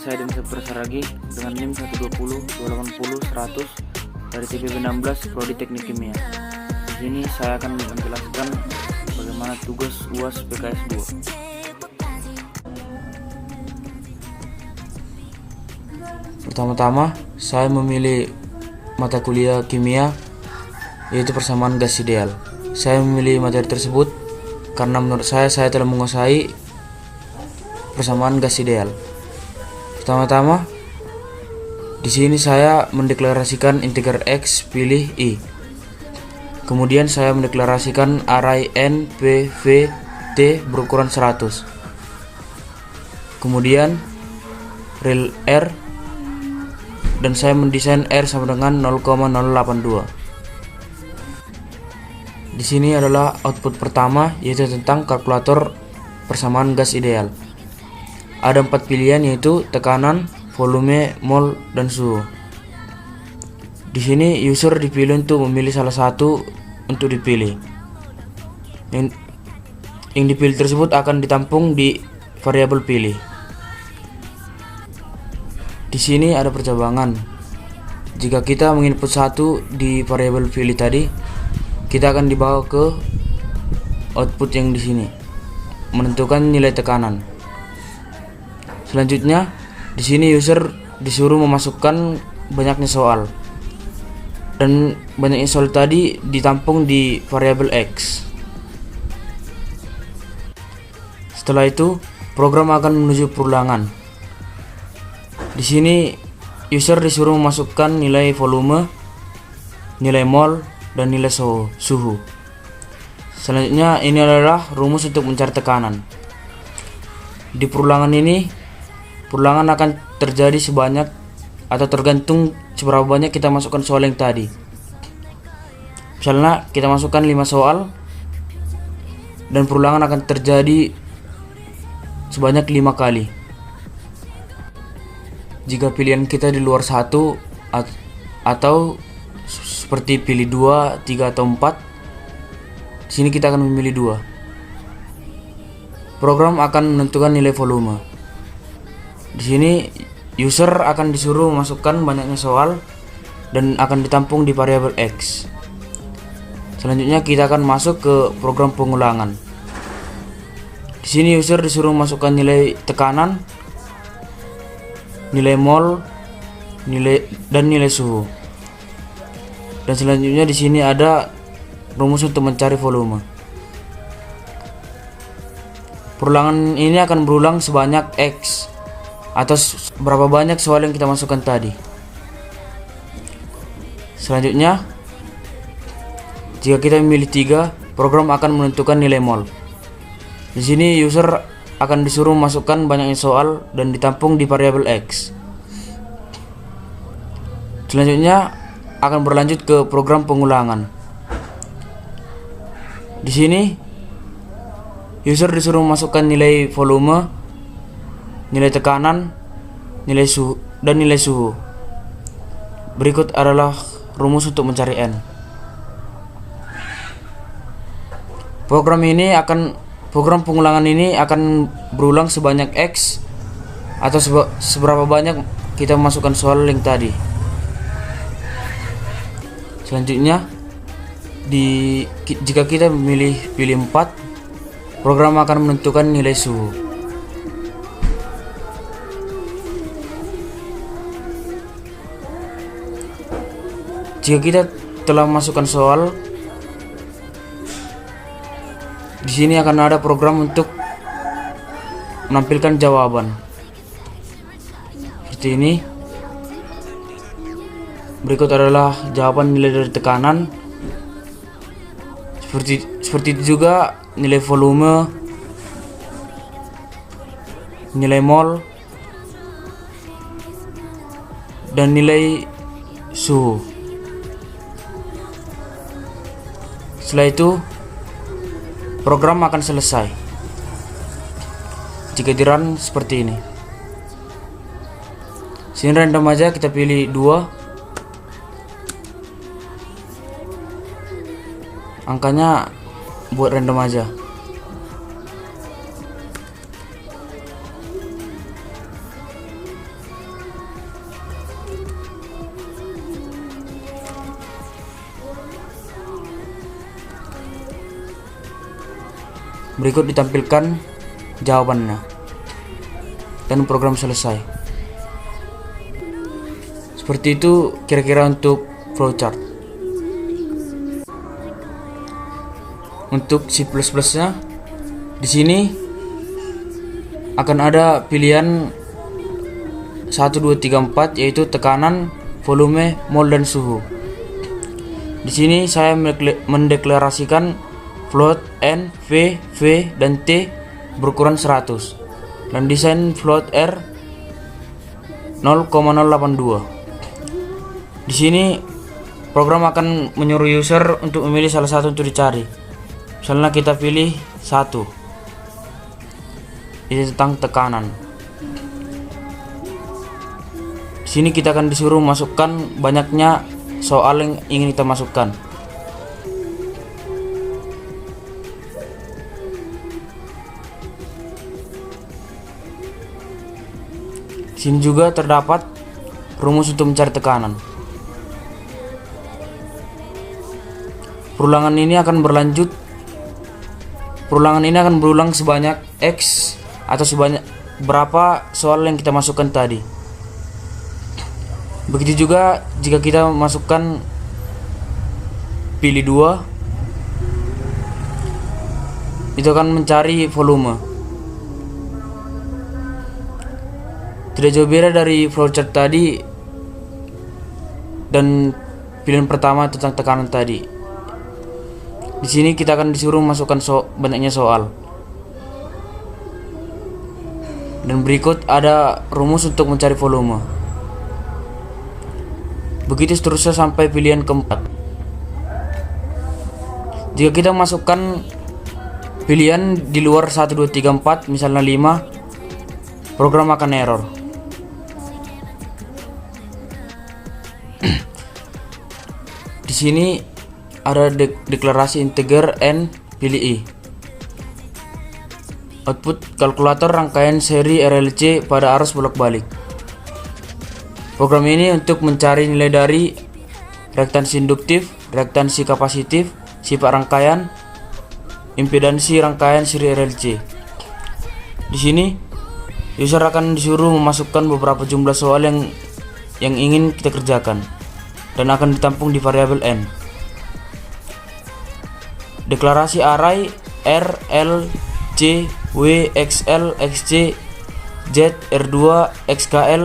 saya Demis Saragi dengan NIM 120 280 100 dari TPB 16 Prodi Teknik Kimia. Di sini saya akan menjelaskan bagaimana tugas UAS PKS 2. Pertama-tama, saya memilih mata kuliah kimia, yaitu persamaan gas ideal. Saya memilih materi tersebut karena menurut saya telah menguasai persamaan gas ideal. Pertama-tama, di sini saya mendeklarasikan integral X pilih Y. Kemudian saya mendeklarasikan array N, P, V, T berukuran 100. Kemudian real R, dan saya mendesain R sama dengan 0,082. Di sini adalah output pertama, yaitu tentang kalkulator persamaan gas ideal. Ada 4 pilihan, yaitu tekanan, volume, mol, dan suhu. Di sini user dipilih untuk memilih salah satu untuk dipilih. Yang dipilih tersebut akan ditampung di variabel pilih. Di sini ada percabangan. Jika kita menginput satu di variabel pilih tadi, kita akan dibawa ke output yang di sini, menentukan nilai tekanan. Selanjutnya, di sini user disuruh memasukkan banyaknya soal, dan banyaknya soal tadi ditampung di variabel X. Setelah itu, program akan menuju perulangan. Di sini, user disuruh memasukkan nilai volume, nilai mol, dan nilai suhu. Selanjutnya, ini adalah rumus untuk mencari tekanan. Di perulangan ini, perulangan akan terjadi sebanyak atau tergantung seberapa banyak kita masukkan soal yang tadi. Misalnya kita masukkan 5 soal, dan perulangan akan terjadi sebanyak 5 kali. Jika pilihan kita di luar 1 atau seperti pilih 2, 3, atau 4, di sini kita akan memilih 2. Program akan menentukan nilai volume. Di sini user akan disuruh memasukkan banyaknya soal dan akan ditampung di variabel X. Selanjutnya kita akan masuk ke program pengulangan. Di sini user disuruh memasukkan nilai tekanan, nilai mol, dan nilai suhu. Dan selanjutnya di sini ada rumus untuk mencari volume. Perulangan ini akan berulang sebanyak X, atau berapa banyak soal yang kita masukkan tadi. Selanjutnya, jika kita memilih 3, program akan menentukan nilai mol. Di sini user akan disuruh memasukkan banyaknya soal dan ditampung di variabel X. Selanjutnya akan berlanjut ke program pengulangan. Di sini user disuruh memasukkan nilai volume, nilai tekanan, nilai suhu, dan nilai suhu. Berikut adalah rumus untuk mencari N. Program pengulangan ini akan berulang sebanyak X, atau seberapa banyak kita memasukkan soal yang tadi. Selanjutnya, jika kita pilih 4, program akan menentukan nilai suhu. Jika kita telah memasukkan soal, di sini akan ada program untuk menampilkan jawaban. Seperti ini. Berikut adalah jawaban nilai dari tekanan. Seperti itu juga nilai volume, nilai mol, dan nilai suhu. Setelah itu, program akan selesai. Jika di run seperti ini. Sini random aja, kita pilih 2. Angkanya buat random aja. Berikut ditampilkan jawabannya dan program selesai. Seperti itu kira-kira untuk flowchart. Untuk C++ nya di sini akan ada pilihan 1 2 3 4, yaitu tekanan, volume, mol dan suhu. Di sini saya mendeklarasikan float N, V, V dan T berukuran 100 dan desain float R 0,082. Di sini program akan menyuruh user untuk memilih salah satu untuk dicari. Misalnya kita pilih 1. Ini tentang tekanan. Di sini kita akan disuruh masukkan banyaknya soal yang ingin kita masukkan. Di sini juga terdapat rumus untuk mencari tekanan. Perulangan ini akan berulang sebanyak X atau sebanyak berapa soal yang kita masukkan tadi. Begitu juga jika kita masukkan pilih 2, itu akan mencari volume. Tidak jauh beda dari flowchart tadi dan pilihan pertama tentang tekanan tadi. Di sini kita akan disuruh masukkan banyaknya soal. Dan berikut ada rumus untuk mencari volume. Begitu seterusnya sampai pilihan keempat. Jika kita masukkan pilihan di luar 1 2 3 4, misalnya 5, program akan error. Di sini ada deklarasi integer N pilih I. Output kalkulator rangkaian seri RLC pada arus bolak-balik. Program ini untuk mencari nilai dari reaktansi induktif, reaktansi kapasitif, sifat rangkaian, impedansi rangkaian seri RLC. Di sini user akan disuruh memasukkan beberapa jumlah soal yang ingin kita kerjakan dan akan ditampung di variabel N. Deklarasi array R, L, C, W, XL, XC, Z, R2, XKL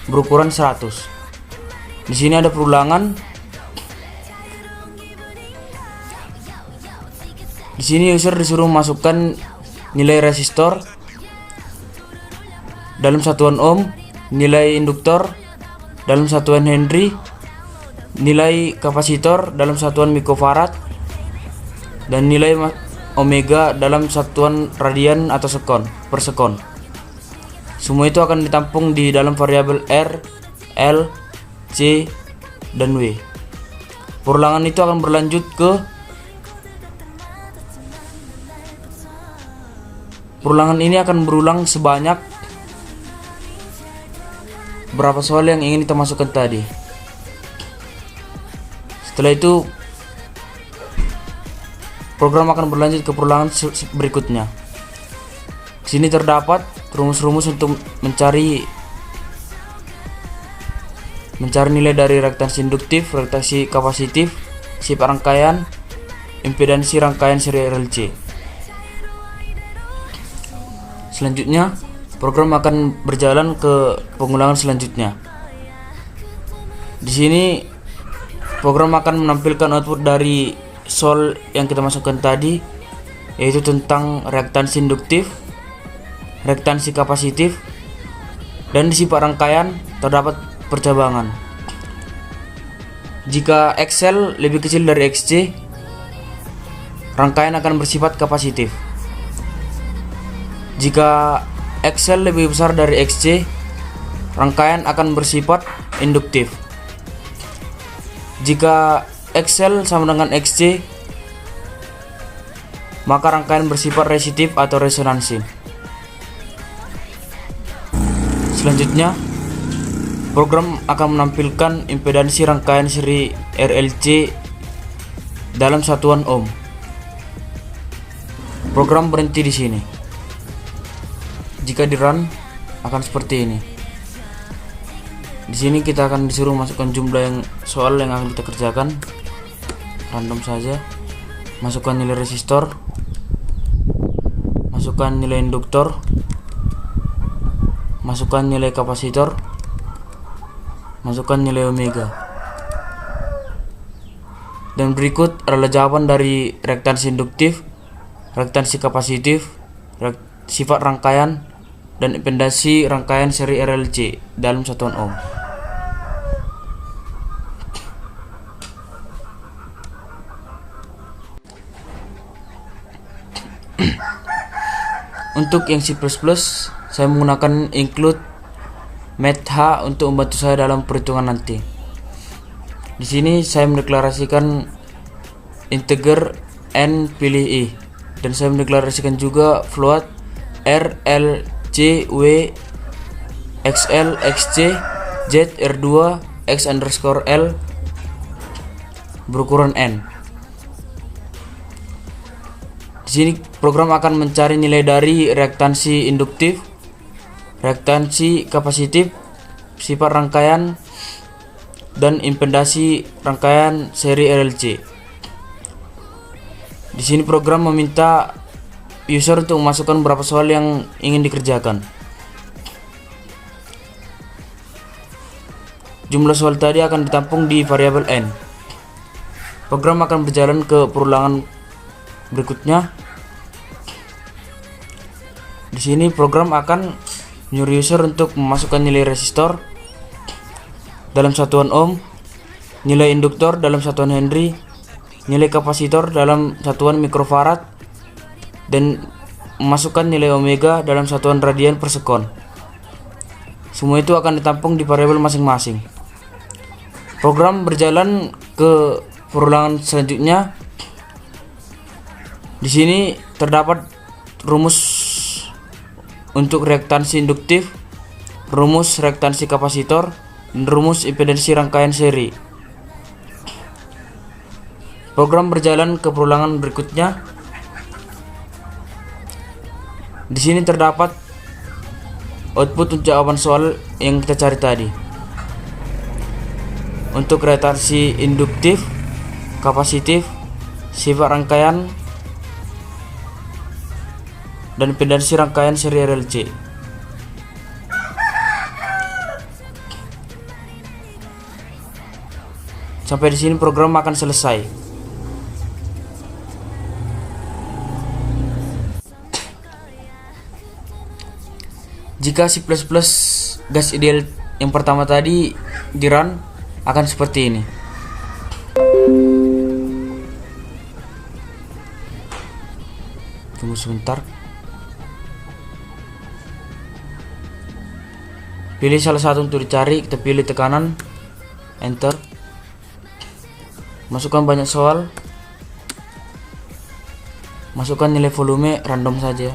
berukuran 100. Di sini ada perulangan. Di sini user disuruh masukkan nilai resistor dalam satuan ohm, nilai induktor dalam satuan Henry, nilai kapasitor dalam satuan mikrofarad, dan nilai omega dalam satuan radian atau sekon per sekon. Semua itu akan ditampung di dalam variabel R, L, C, dan W. Perulangan itu akan berlanjut ke perulangan ini akan berulang sebanyak berapa soal yang ingin kita masukkan tadi. Setelah itu program akan berlanjut ke perulangan berikutnya. Di sini terdapat rumus-rumus untuk mencari nilai dari reaktansi induktif, reaktansi kapasitif, sifat rangkaian, impedansi rangkaian seri RLC. Selanjutnya, program akan berjalan ke pengulangan selanjutnya. Di sini program akan menampilkan output dari soal yang kita masukkan tadi, yaitu tentang reaktansi induktif, reaktansi kapasitif, dan di sifat rangkaian terdapat percabangan. Jika XL lebih kecil dari XC, rangkaian akan bersifat kapasitif. Jika XL lebih besar dari XC, rangkaian akan bersifat induktif. Jika XL sama dengan XC, maka rangkaian bersifat resistif atau resonansi. Selanjutnya, program akan menampilkan impedansi rangkaian seri RLC dalam satuan ohm. Program berhenti di sini. Jika di run akan seperti ini. Di sini kita akan disuruh masukkan jumlah yang soal yang akan kita kerjakan. Random saja. Masukkan nilai resistor. Masukkan nilai induktor. Masukkan nilai kapasitor. Masukkan nilai omega. Dan berikut adalah jawaban dari reaktansi induktif, reaktansi kapasitif, sifat rangkaian, dan impedasi rangkaian seri RLC dalam satuan ohm. Untuk yang C++, saya menggunakan include math untuk membantu saya dalam perhitungan nanti. Di sini saya mendeklarasikan integer n pilih i, dan saya mendeklarasikan juga float r, l, c, w, xl, xc, z, r2, x underscore l berukuran n. Di sini program akan mencari nilai dari reaktansi induktif, reaktansi kapasitif, sifat rangkaian, dan impedasi rangkaian seri RLC. Di sini program meminta user untuk memasukkan beberapa soal yang ingin dikerjakan. Jumlah soal tadi akan ditampung di variabel n. Program akan berjalan ke perulangan berikutnya. Di sini program akan menyuruh user untuk memasukkan nilai resistor dalam satuan ohm, nilai induktor dalam satuan Henry, nilai kapasitor dalam satuan mikrofarad, dan memasukkan nilai omega dalam satuan radian per sekon. Semua itu akan ditampung di variabel masing-masing. Program berjalan ke perulangan selanjutnya. Di sini terdapat rumus untuk reaktansi induktif, rumus reaktansi kapasitor, dan rumus impedansi rangkaian seri. Program berjalan ke perulangan berikutnya. Di sini terdapat output untuk jawaban soal yang kita cari tadi. Untuk reaktansi induktif, kapasitif, sifat rangkaian, dan impedansi rangkaian seri RLC. Sampai di sini program akan selesai. Jika C++ gas ideal yang pertama tadi di run akan seperti ini. Tunggu sebentar. Pilih salah satu untuk dicari, kita pilih tekanan, enter. Masukkan banyak soal. Masukkan nilai volume random saja.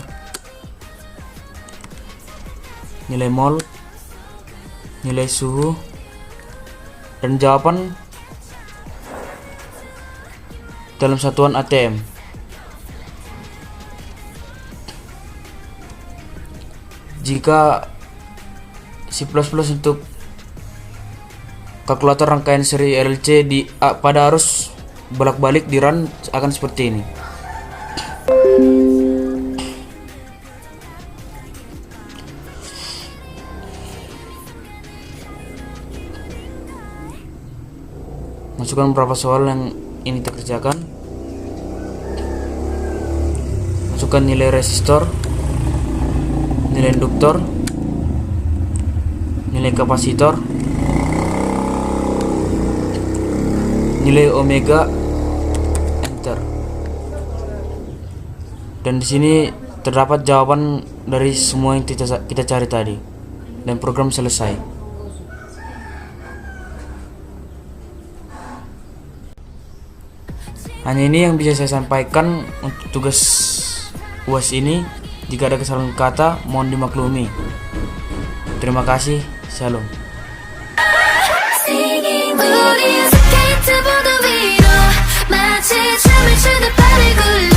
Nilai mol, nilai suhu, dan jawaban dalam satuan ATM. Jika C++ untuk kalkulator rangkaian seri RLC pada arus bolak-balik di run akan seperti ini. Masukkan beberapa soal yang ini kita kerjakan. Masukkan nilai resistor, nilai induktor, nilai kapasitor, nilai omega, enter. Dan di sini terdapat jawaban dari semua yang kita cari tadi, dan program selesai. Hanya ini yang bisa saya sampaikan untuk tugas UAS ini. Jika ada kesalahan kata, mohon dimaklumi. Terima kasih. Shalom. 마치 춤을 추듯 발을 굴려